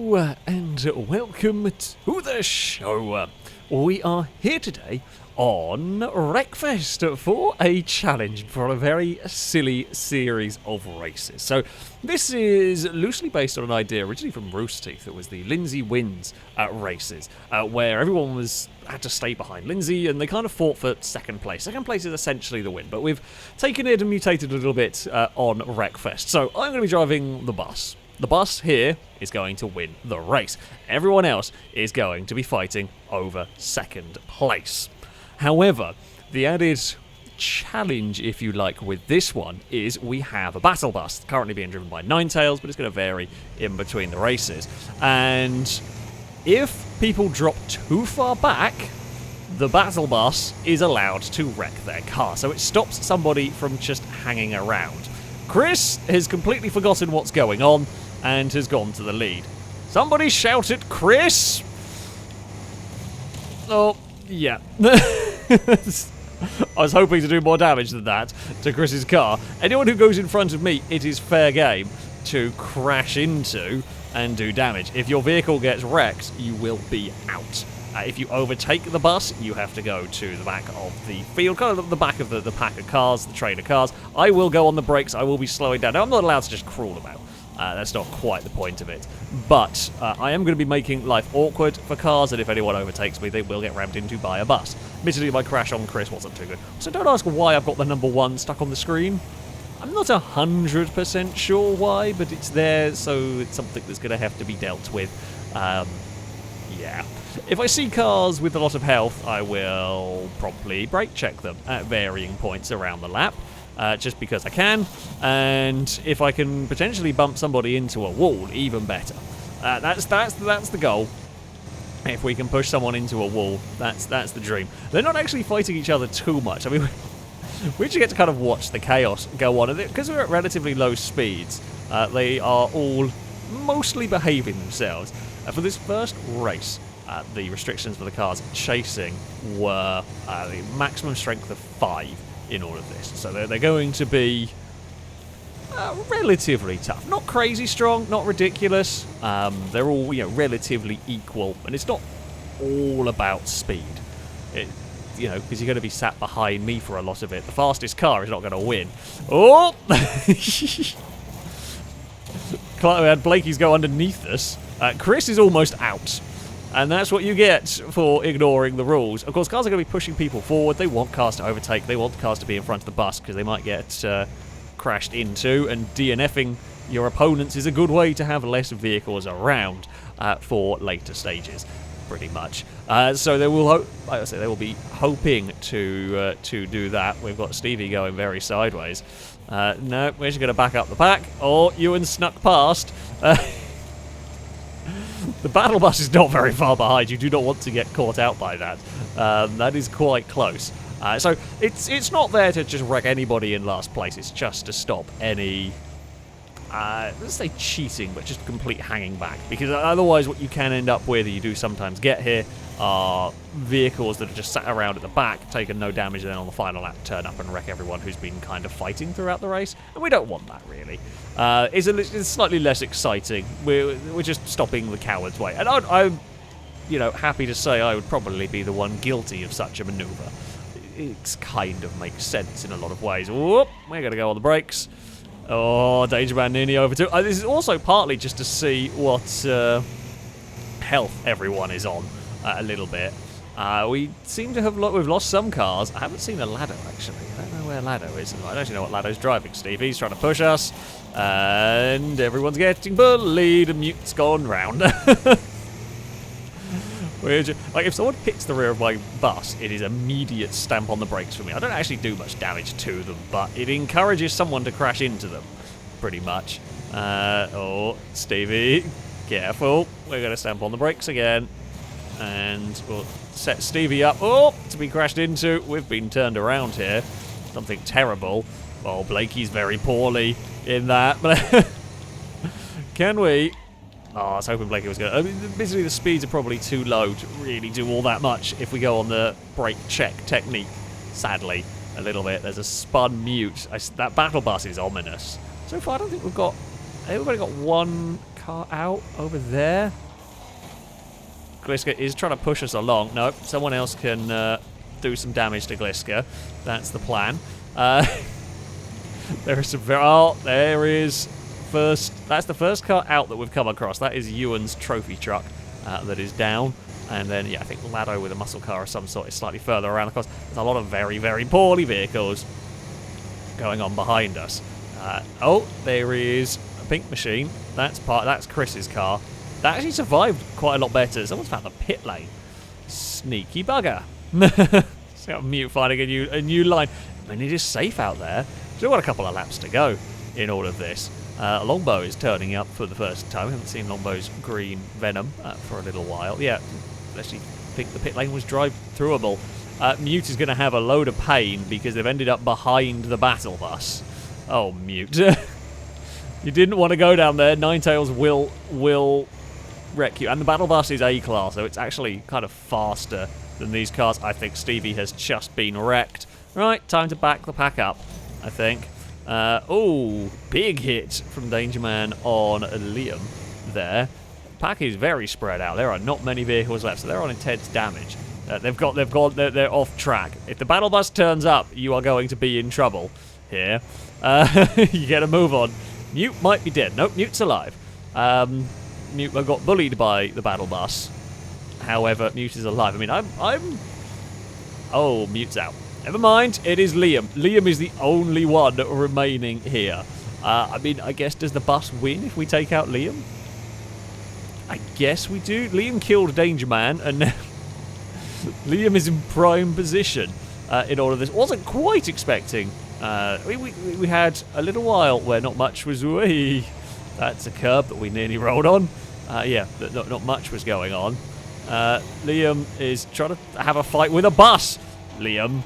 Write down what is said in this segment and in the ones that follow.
Hello and welcome to the show. We are here today on Wreckfest for a challenge for a very silly series of races. So this is loosely based on an idea originally from Rooster Teeth. It was the Lindsay wins races, where everyone had to stay behind Lindsay, and they kind of fought for second place. Second place is essentially the win, but we've taken it and mutated a little bit on Wreckfest. So I'm going to be driving the bus. The bus here is going to win the race. Everyone else is going to be fighting over second place. However, the added challenge, if you like, with this one is we have a battle bus currently being driven by Ninetales, but it's going to vary in between the races. And if people drop too far back, the battle bus is allowed to wreck their car. So it stops somebody from just hanging around. Chris has completely forgotten what's going on and has gone to the lead. Somebody shout at Chris! Oh, yeah. I was hoping to do more damage than that to Chris's car. Anyone who goes in front of me, it is fair game to crash into and do damage. If your vehicle gets wrecked, you will be out. If you overtake the bus, you have to go to the back of the field, kind of the back of the pack of cars, the train of cars. I will go on the brakes, I will be slowing down. Now, I'm not allowed to just crawl about. That's not quite the point of it. But I am going to be making life awkward for cars, and if anyone overtakes me, they will get rammed into by a bus. Admittedly, my crash on Chris wasn't too good. So don't ask why I've got the number 1 stuck on the screen. I'm not 100% sure why, but it's there, so it's something that's going to have to be dealt with. Yeah. If I see cars with a lot of health, I will promptly brake check them at varying points around the lap. Just because I can, and if I can potentially bump somebody into a wall, even better. That's the goal. If we can push someone into a wall, that's the dream. They're not actually fighting each other too much. I mean, we just get to kind of watch the chaos go on, and because we're at relatively low speeds, they are all mostly behaving themselves. For this first race, the restrictions for the cars chasing were the maximum strength of 5. In all of this, so they're going to be relatively tough. Not crazy strong, not ridiculous. They're all relatively equal, and it's not all about speed. Because you're going to be sat behind me for a lot of it. The fastest car is not going to win. Oh, we had Blakey's go underneath us. Chris is almost out. And that's what you get for ignoring the rules. Of course, cars are going to be pushing people forward. They want cars to overtake. They want cars to be in front of the bus because they might get crashed into. And DNFing your opponents is a good way to have less vehicles around for later stages, pretty much. So they will, like I say, they will be hoping to do that. We've got Stevie going very sideways. No, we're just going to back up the pack. Oh, Ewan snuck past. The battle bus is not very far behind. You do not want to get caught out by that. That is quite close. So it's not there to just wreck anybody in last place. It's just to stop any, let's say cheating, but just complete hanging back. Because otherwise what you can end up with, and you do sometimes get here, are vehicles that are just sat around at the back, taking no damage, and then on the final lap turn up and wreck everyone who's been kind of fighting throughout the race. And we don't want that, really. It's slightly less exciting. We're just stopping the coward's way. And I'm happy to say I would probably be the one guilty of such a maneuver. It kind of makes sense in a lot of ways. Whoop, we're going to go on the brakes. Oh, Danger Man nearly over too. This is also partly just to see what health everyone is on a little bit. We seem to have we've lost some cars. I haven't seen a Lado, actually. I don't know where Lado is. I don't actually know what Lado's driving, Steve. He's trying to push us. And everyone's getting bullied. And Mute's gone round. Like, if someone hits the rear of my bus, it is immediate stamp on the brakes for me. I don't actually do much damage to them, but it encourages someone to crash into them, pretty much. Oh, Stevie, careful. We're going to stamp on the brakes again. And we'll set Stevie up. Oh, to be crashed into. We've been turned around here. Something terrible. Oh, Blakey's very poorly in that. Can we? Oh, I was hoping Blakey was going to... Basically, the speeds are probably too low to really do all that much if we go on the brake check technique. Sadly, a little bit. There's a spun Mute. That battle bus is ominous. So far, I don't think we've got... We've only got one car out over there. Gliska is trying to push us along. Nope, someone else can do some damage to Gliska. That's the plan. There is some there is first. That's the first car out that we've come across. That is Ewan's trophy truck that is down. And then, yeah, I think Lado with a muscle car of some sort is slightly further around. Of course, there's a lot of very, very poorly vehicles going on behind us. Oh, there is a pink machine. That's Chris's car. That actually survived quite a lot better. Someone's found the pit lane. Sneaky bugger. So got Mute finding a new line. I mean, it is safe out there. Still got a couple of laps to go in all of this. Longbow is turning up for the first time. We haven't seen Longbow's green Venom for a little while. Yeah, actually think the pit lane was drive-throughable. Mute is going to have a load of pain because they've ended up behind the battle bus. Oh, Mute. You didn't want to go down there. Ninetales will wreck you. And the battle bus is A-class, so it's actually kind of faster than these cars. I think Stevie has just been wrecked. Right, time to back the pack up, I think. Oh, big hit from Danger Man on Liam there. Pack is very spread out. There are not many vehicles left, so they're on intense damage. They're off track. If the battle bus turns up, you are going to be in trouble here. You get a move on. Mute might be dead. Nope, Mute's alive. Mute got bullied by the battle bus. However, Mute is alive. I mean, Oh, Mute's out. Never mind, it is Liam. Liam is the only one remaining here. I mean, I guess, does the bus win if we take out Liam? I guess we do. Liam killed Danger Man, and now Liam is in prime position in all of this. Wasn't quite expecting. We had a little while where not much was... That's a curb that we nearly rolled on. Yeah, not much was going on. Liam is trying to have a fight with a bus. Liam,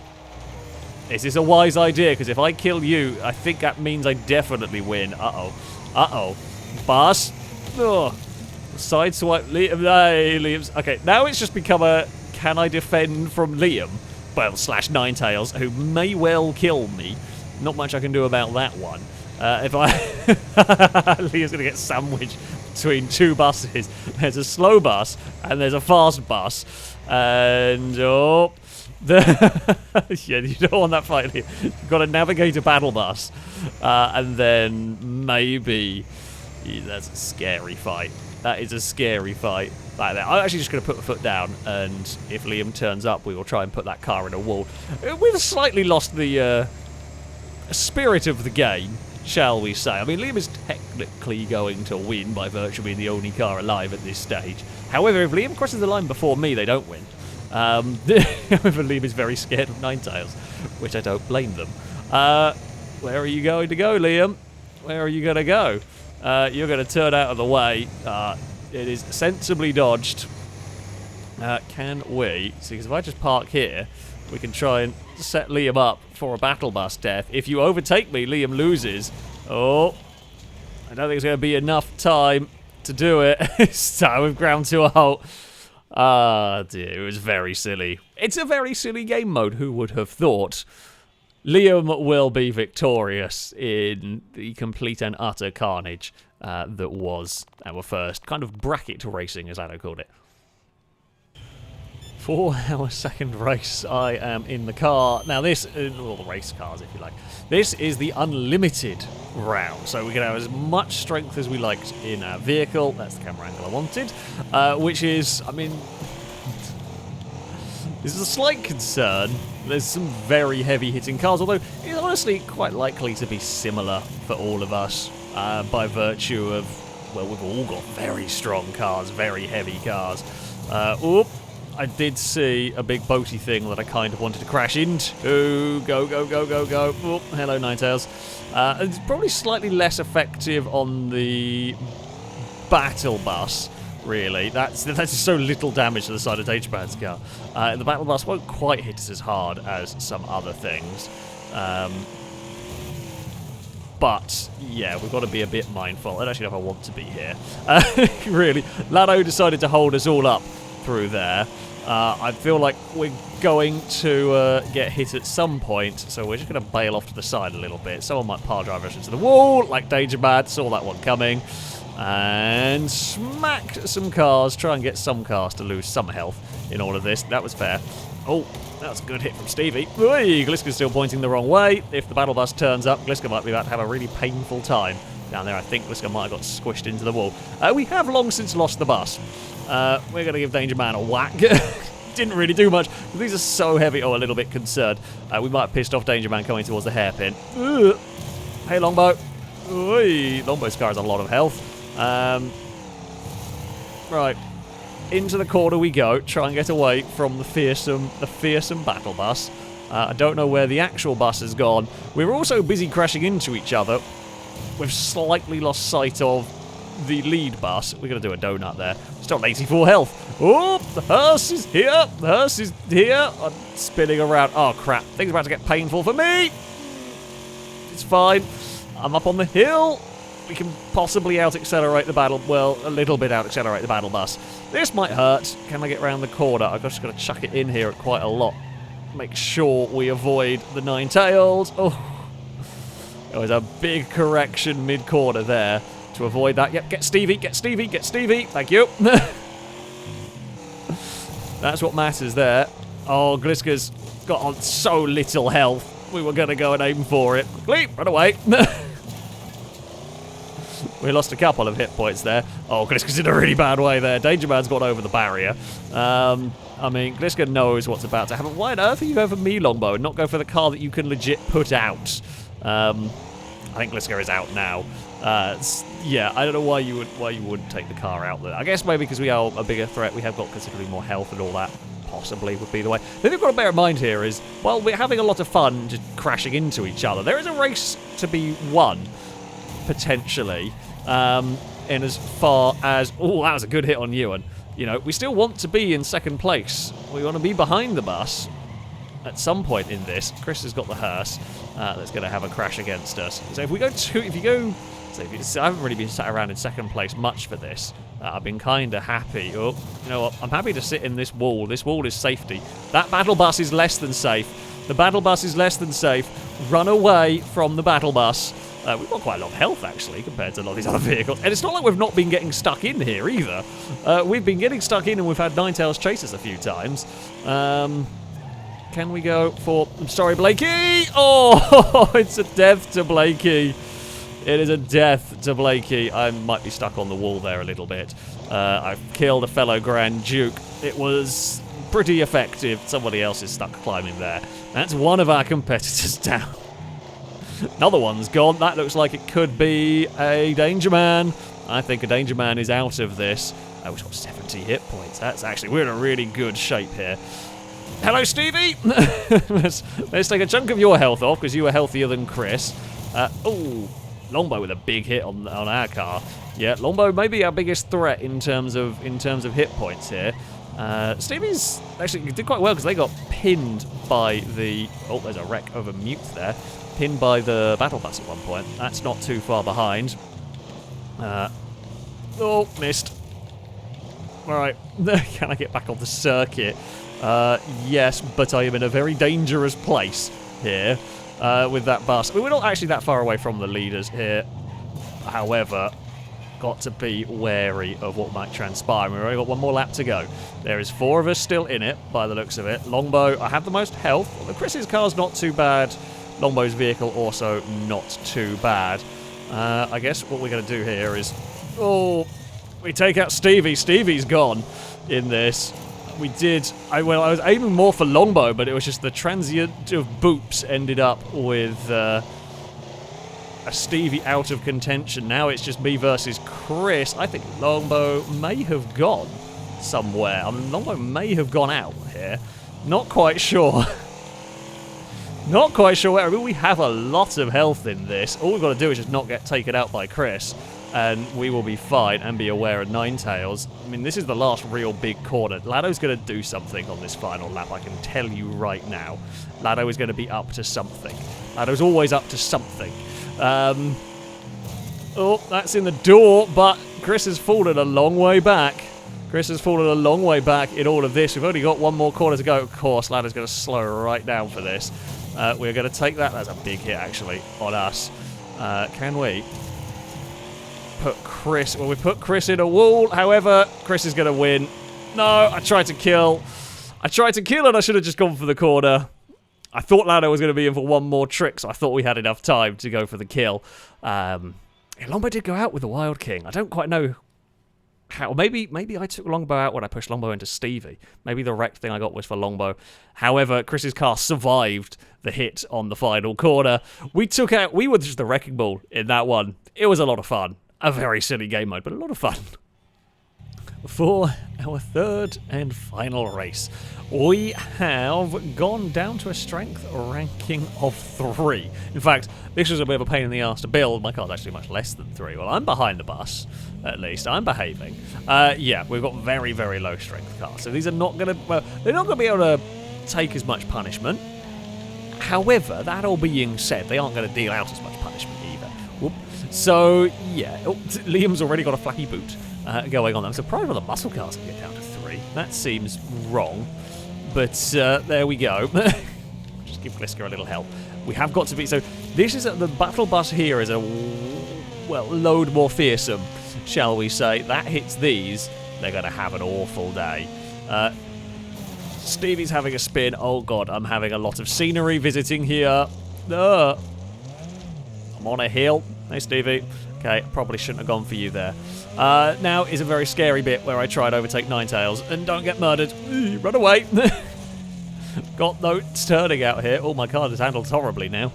is this a wise idea? Because if I kill you, I think that means I definitely win. Uh-oh. Uh-oh. Bus. Ugh. Sideswipe Liam. Hey, Liam's... Okay, now it's just become a... Can I defend from Liam? Well, slash Ninetales, who may well kill me. Not much I can do about that one. If I... Liam's going to get sandwiched between two buses. There's a slow bus, and there's a fast bus. And... Oh... Yeah, you don't want that fight here. You've got to navigate a battle bus. And then maybe... Yeah, that's a scary fight. That is a scary fight. Like that. I'm actually just going to put my foot down, and if Liam turns up, we will try and put that car in a wall. We've slightly lost the spirit of the game, shall we say. I mean, Liam is technically going to win by virtue of being the only car alive at this stage. However, if Liam crosses the line before me, they don't win. However, Liam is very scared of Ninetales, which I don't blame them. Where are you going to go, Liam? Where are you going to go? You're going to turn out of the way. It is sensibly dodged. Can we? See, because if I just park here, we can try and set Liam up for a battle bus death. If you overtake me, Liam loses. Oh, I don't think it's going to be enough time to do it. It's time we've ground to a halt. Ah, dear, it was very silly. It's a very silly game mode. Who would have thought? Liam will be victorious in the complete and utter carnage that was our first kind of bracket racing, as Anno called it. For our second race, I am in the car. Now this, well, the race cars, if you like. This is the unlimited round, so we can have as much strength as we liked in our vehicle. That's the camera angle I wanted, which is, I mean, this is a slight concern. There's some very heavy-hitting cars, although it's honestly quite likely to be similar for all of us by virtue of, well, we've all got very strong cars, very heavy cars. Oop. I did see a big boaty thing that I kind of wanted to crash into. Go, go, go, go, go. Oh, hello, Ninetales. It's probably slightly less effective on the battle bus, really. That's just so little damage to the side of Dangerman's car. The battle bus won't quite hit us as hard as some other things. But, yeah, we've got to be a bit mindful. I don't actually know if I want to be here. Really. Lado decided to hold us all up through there. I feel like we're going to get hit at some point, so we're just going to bail off to the side a little bit. Someone might power drive us into the wall, like Danger Man. Saw that one coming. And smack some cars. Try and get some cars to lose some health in all of this. That was fair. Oh, that was a good hit from Stevie. Oy, Gliska's still pointing the wrong way. If the battle bus turns up, Gliska might be about to have a really painful time. Down there, I think Gliska might have got squished into the wall. We have long since lost the bus. We're going to give Danger Man a whack. Didn't really do much. These are so heavy. Oh, a little bit concerned. We might have pissed off Danger Man coming towards the hairpin. Hey, Longbow. Oy, Longbow's car has a lot of health. Right. Into the corner we go. Try and get away from the fearsome battle bus. I don't know where the actual bus has gone. We were also busy crashing into each other. We've slightly lost sight of the lead bus. We're going to do a donut there. Still on 84 health. Oh, the hearse is here. The hearse is here. I'm spinning around. Oh, crap. Things are about to get painful for me. It's fine. I'm up on the hill. We can possibly out-accelerate the battle. Well, a little bit out-accelerate the battle bus. This might hurt. Can I get around the corner? I've just got to chuck it in here at quite a lot. Make sure we avoid the nine tails. Oh, there was a big correction mid-corner there to avoid that. Yep, get Stevie, get Stevie, get Stevie. Thank you. That's what matters there. Oh, Gliska's got on so little health. We were going to go and aim for it. Quickly, run away. We lost a couple of hit points there. Oh, Gliska's in a really bad way there. Danger Man's got over the barrier. I mean, Gliska knows what's about to happen. Why on earth are you going for me, Longbow, and not go for the car that you can legit put out? I think Gliska is out now. Yeah, I don't know why you wouldn't take the car out there. I guess maybe because we are a bigger threat. We have got considerably more health and all that. Possibly would be the way. The thing we've got to bear in mind here is, while we're having a lot of fun just crashing into each other, there is a race to be won, potentially. In as far as... Oh, that was a good hit on Ewan. You know, we still want to be in second place. We want to be behind the bus at some point in this. Chris has got the hearse that's going to have a crash against us. So if we go to... I haven't really been sat around in second place much for this. I've been kind of happy. Oh, you know what? I'm happy to sit in this wall. This wall is safety. That battle bus is less than safe. The battle bus is less than safe. Run away from the battle bus. We've got quite a lot of health, actually, compared to a lot of these other vehicles. And it's not like we've not been getting stuck in here, either. We've been getting stuck in, and we've had Ninetales chase us a few times. Can we go for... I'm sorry, Blakey! Oh, it's a death to Blakey. It is a death to Blakey. I might be stuck on the wall there a little bit. I've killed a fellow Grand Duke. It was pretty effective. Somebody else is stuck climbing there. That's one of our competitors down. Another one's gone. That looks like it could be a Danger Man. I think a Danger Man is out of this. We've got 70 hit points. That's actually... We're in a really good shape here. Hello, Stevie! let's take a chunk of your health off, because you were healthier than Chris. Oh, Longbow with a big hit on our car. Yeah, Longbow may be our biggest threat in terms of hit points here. Stevie's actually did quite well, because they got pinned by the... Oh, there's a wreck over mute there. Pinned by the battle bus at one point. That's not too far behind. Oh, missed. Alright, can I get back on the circuit? Yes, but I am in a very dangerous place here with that bus. I mean, we're not actually that far away from the leaders here. However, got to be wary of what might transpire. We've only got one more lap to go. There is 4 of us still in it, by the looks of it. Longbow, I have the most health. Although Chris's car's not too bad. Longbow's vehicle also not too bad. I guess what we're going to do here is... Oh, we take out Stevie. Stevie's gone in this. We did... I was aiming more for Longbow, but it was just the transient of boops ended up with a Stevie out of contention. Now it's just me versus Chris. I think Longbow may have gone somewhere. I mean, Longbow may have gone out here. Not quite sure. Not quite sure where. I mean, we have a lot of health in this. All we've got to do is just not get taken out by Chris, and we will be fine and be aware of Ninetales. I mean, this is the last real big corner. Lado's going to do something on this final lap, I can tell you right now. Lado is going to be up to something. Lado's always up to something. Oh, that's in the door, but Chris has fallen a long way back. Chris has fallen a long way back in all of this. We've only got one more corner to go. Of course, Lado's going to slow right down for this. We're going to take that. That's a big hit, actually, on us. Can we put Chris... Well, we put Chris in a wall. However, Chris is going to win. No, I tried to kill. And I should have just gone for the corner. I thought Lado was going to be in for one more trick, so I thought we had enough time to go for the kill. Longbow did go out with the Wild King. I don't quite know how. Maybe I took Longbow out when I pushed Longbow into Stevie. Maybe the wrecked thing I got was for Longbow. However, Chris's car survived the hit on the final corner. We were just the wrecking ball in that one. It was a lot of fun. A very silly game mode, but a lot of fun. For our third and final race, we have gone down to a strength ranking of 3. In fact, this was a bit of a pain in the arse to build. My car's actually much less than 3. Well, I'm behind the bus, at least. I'm behaving. Yeah, we've got very, very low strength cars. So these are not going to... Well, they're not going to be able to take as much punishment. However, that all being said, they aren't going to deal out as much punishment either. Whoop. So, yeah. Oh, Liam's already got a flaky boot. Going on. I'm surprised when the muscle cars can get down to 3. That seems wrong. But there we go. Just give Gliska a little help. We have got to be... So this is... The battle bus here is a... Well, load more fearsome, shall we say. That hits these. They're going to have an awful day. Stevie's having a spin. Oh, God. I'm having a lot of scenery visiting here. I'm on a hill. Hey, Stevie. Okay, probably shouldn't have gone for you there. Now is a very scary bit where I try to overtake Ninetales and don't get murdered. Run away. Got no turning out here. Oh, my card is handled horribly now.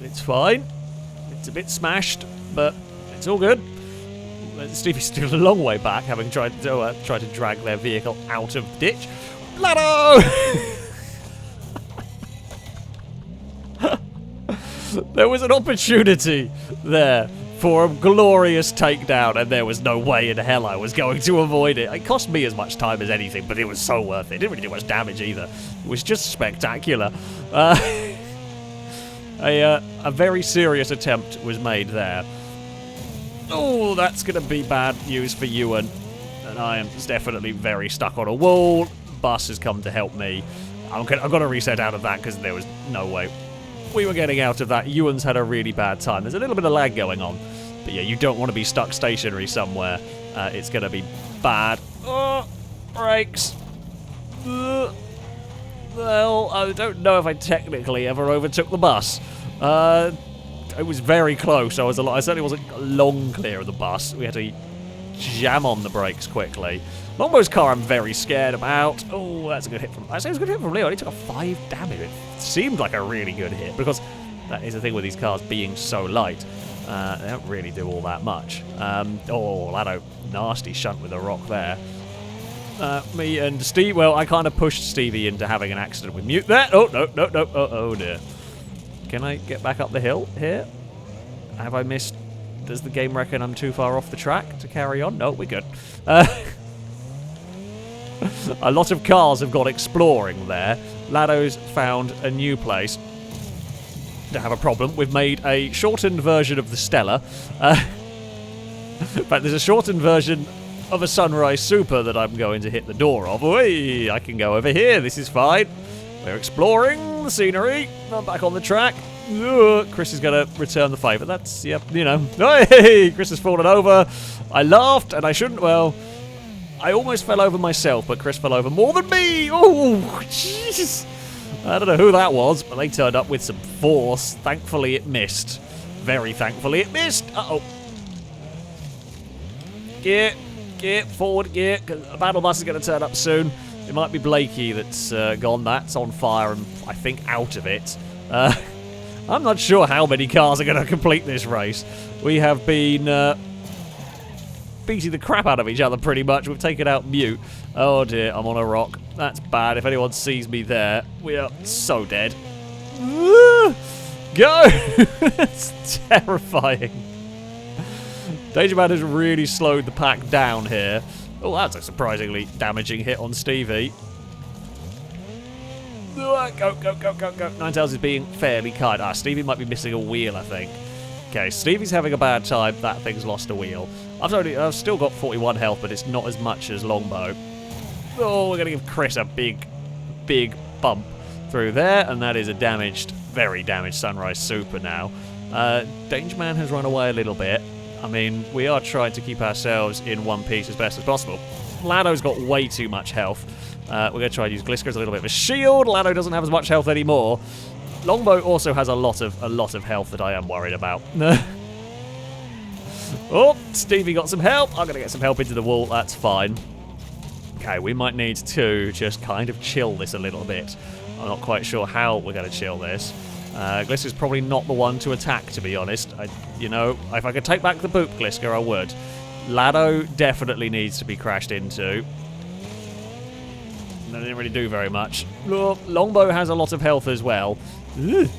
It's fine. It's a bit smashed, but it's all good. Stevie's still a long way back, having tried to drag their vehicle out of the ditch. Lado! There was an opportunity there for a glorious takedown, and there was no way in hell I was going to avoid it. It cost me as much time as anything, but it was so worth it. It didn't really do much damage either. It was just spectacular. A very serious attempt was made there. Oh, that's going to be bad news for Ewan. And I am definitely very stuck on a wall. Bus has come to help me. I've got to reset out of that because there was no way we were getting out of that. Ewan's had a really bad time. There's a little bit of lag going on. But yeah, you don't want to be stuck stationary somewhere. It's going to be bad. Oh, brakes. Well, I don't know if I technically ever overtook the bus. It was very close. I certainly wasn't long clear of the bus. We had to jam on the brakes quickly. Longbow's car I'm very scared about. Oh, that's a good hit from... I say it was a good hit from Leo. He took a 5 damage. It seemed like a really good hit because that is the thing with these cars being so light. They don't really do all that much. Oh, Lado, nasty shunt with a rock there. Me and Steve... Well, I kind of pushed Stevie into having an accident with Mute there. Oh, no. Oh, dear. Can I get back up the hill here? Have I missed... Does the game reckon I'm too far off the track to carry on? No, we're good. A lot of cars have gone exploring there. Lado's found a new place to have a problem. We've made a shortened version of the Stella. In fact, there's a shortened version of a Sunrise Super that I'm going to hit the door of. Whee! I can go over here. This is fine. We're exploring the scenery. I'm back on the track. Ugh, Chris is going to return the favour. That's, yep, you know. Hey, Chris has fallen over. I laughed, and I shouldn't, well... I almost fell over myself, but Chris fell over more than me. Oh, jeez. I don't know who that was, but they turned up with some force. Thankfully, it missed. Very thankfully, it missed. Uh-oh. Gear, forward gear, because a battle bus is going to turn up soon. It might be Blakey that's gone. That's on fire and, I think, out of it. I'm not sure how many cars are going to complete this race. We have been... beating the crap out of each other pretty much. We've taken out Mute. Oh dear, I'm on a rock. That's bad. If anyone sees me there, we are so dead. Go! It's terrifying. Danger Man has really slowed the pack down here. Oh, that's a surprisingly damaging hit on Stevie. Go. Ninetales is being fairly kind. Stevie might be missing a wheel, I think. Okay, Stevie's having a bad time. That thing's lost a wheel. I've still got 41 health, but it's not as much as Longbow. Oh, we're going to give Chris a big bump through there, and that is a very damaged Sunrise Super now. Danger Man has run away a little bit. I mean, we are trying to keep ourselves in one piece as best as possible. Lado's got way too much health. We're going to try and use Glisker as a little bit of a shield. Lado doesn't have as much health anymore. Longbow also has a lot of health that I am worried about. Oh, Stevie got some help. I'm going to get some help into the wall. That's fine. Okay, we might need to just kind of chill this a little bit. I'm not quite sure how we're going to chill this. Glisker's probably not the one to attack, to be honest. You know, if I could take back the boot Glisker, I would. Lado definitely needs to be crashed into. That didn't really do very much. Oh, Longbow has a lot of health as well. Ugh.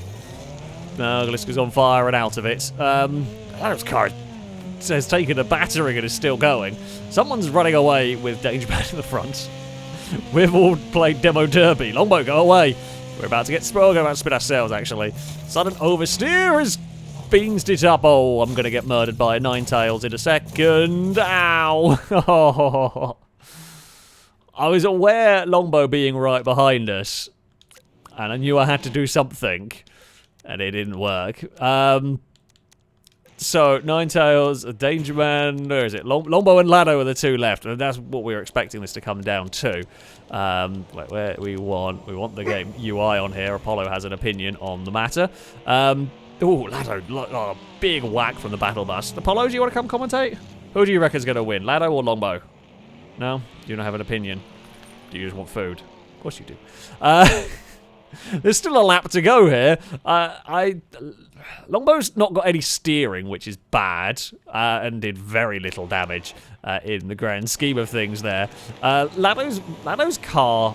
No, Glisker's on fire and out of it. Lado's car has taken a battering and is still going. Someone's running away with Dangerman in the front. We've all played Demo Derby. Longbow, go away. We're about to get spit ourselves, actually. Sudden oversteer has beansed it up. Oh, I'm going to get murdered by a Ninetales in a second. Ow. Oh. I was aware Longbow being right behind us, and I knew I had to do something, and it didn't work. So, Ninetales, Dangerman, where is it? Longbow and Lado are the two left, and that's what we were expecting this to come down to. Where we want the game UI on here. Apollo has an opinion on the matter. Ooh, Lado, oh, big whack from the battle bus. Apollo, do you want to come commentate? Who do you reckon is going to win, Lado or Longbow? No? Do you not have an opinion? Do you just want food? Of course you do. There's still a lap to go here. Longbow's not got any steering, which is bad, and did very little damage in the grand scheme of things there. Lado's car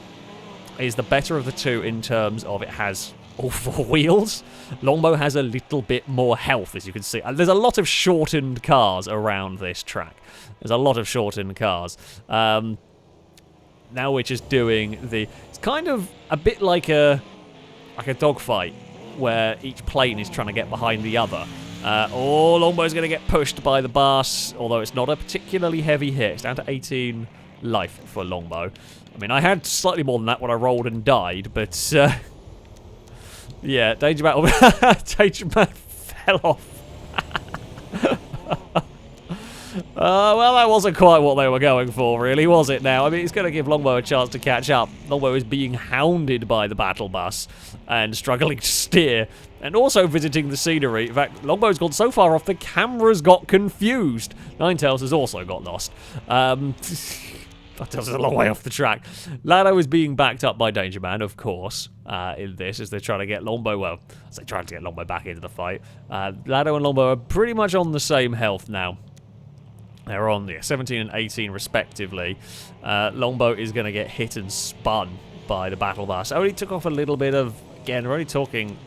is the better of the two in terms of it has all four wheels. Longbow has a little bit more health, as you can see. There's a lot of shortened cars around this track. There's a lot of shortened cars. Now we're just doing the... It's kind of a bit like a dogfight, where each plane is trying to get behind the other. Oh, Longbow's going to get pushed by the bus, although it's not a particularly heavy hit. It's down to 18 life for Longbow. I mean, I had slightly more than that when I rolled and died, but... yeah, Dangerman fell off. Well, that wasn't quite what they were going for, really, was it now? I mean, it's going to give Longbow a chance to catch up. Longbow is being hounded by the battle bus and struggling to steer, and also visiting the scenery. In fact, Longbow's gone so far off, the camera's got confused. Ninetales has also got lost. That is a long way off the track. Lado is being backed up by Dangerman, of course, in this, as they're trying to get Longbow, well, as they're trying to get Longbow back into the fight. Lado and Longbow are pretty much on the same health now. They're on 17 and 18 respectively. Longbow is going to get hit and spun by the battle bus. Only took off a little bit of, again, we're only talking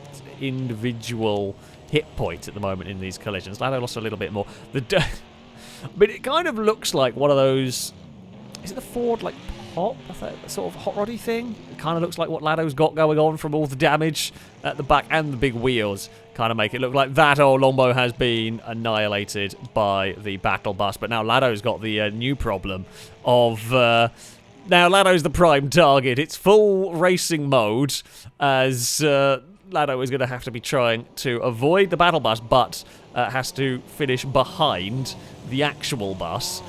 individual hit points at the moment in these collisions. Lado lost a little bit more. But it kind of looks like one of those, is it the Ford, like, pop? Sort of hot roddy thing? It kind of looks like what Lado's got going on from all the damage at the back and the big wheels. Kind of make it look like that. Oh, Longbow has been annihilated by the battle bus. But now Lado's got the new problem of... now Lado's the prime target. It's full racing mode, as Lado is going to have to be trying to avoid the battle bus, but has to finish behind the actual bus,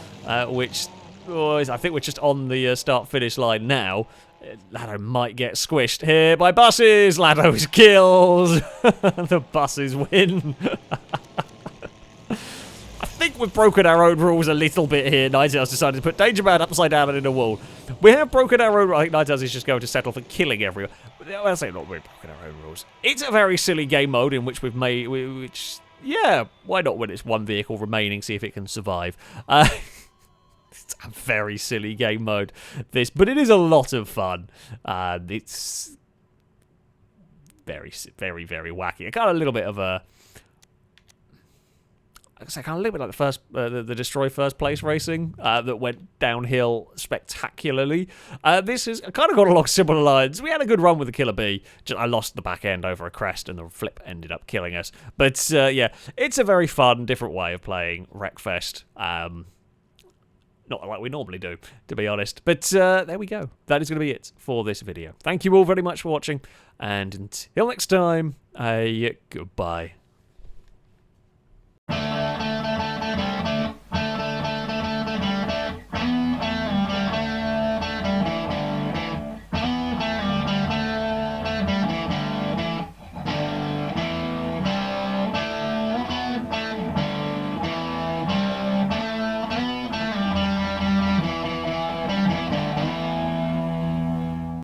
which... Oh, I think we're just on the start-finish line now. Lado might get squished here by buses. Lado is killed. The buses win. I think we've broken our own rules a little bit here. Ninetales decided to put Dangerman upside down and in a wall. We have broken our own rules. I think Ninetales is just going to settle for killing everyone. Well, I say not we've broken our own rules. It's a very silly game mode in which we've made... yeah, why not when it's one vehicle remaining, see if it can survive. It's a very silly game mode, this, but it is a lot of fun. It's very, very, very wacky. I got a little bit of a... kind of a little bit like the first, the Destroy First Place racing that went downhill spectacularly. This has kind of got along similar lines. We had a good run with the Killer Bee. I lost the back end over a crest, and the flip ended up killing us. But yeah, it's a very fun, different way of playing Wreckfest. Not like we normally do, to be honest. But there we go. That is going to be it for this video. Thank you all very much for watching, and until next time, goodbye.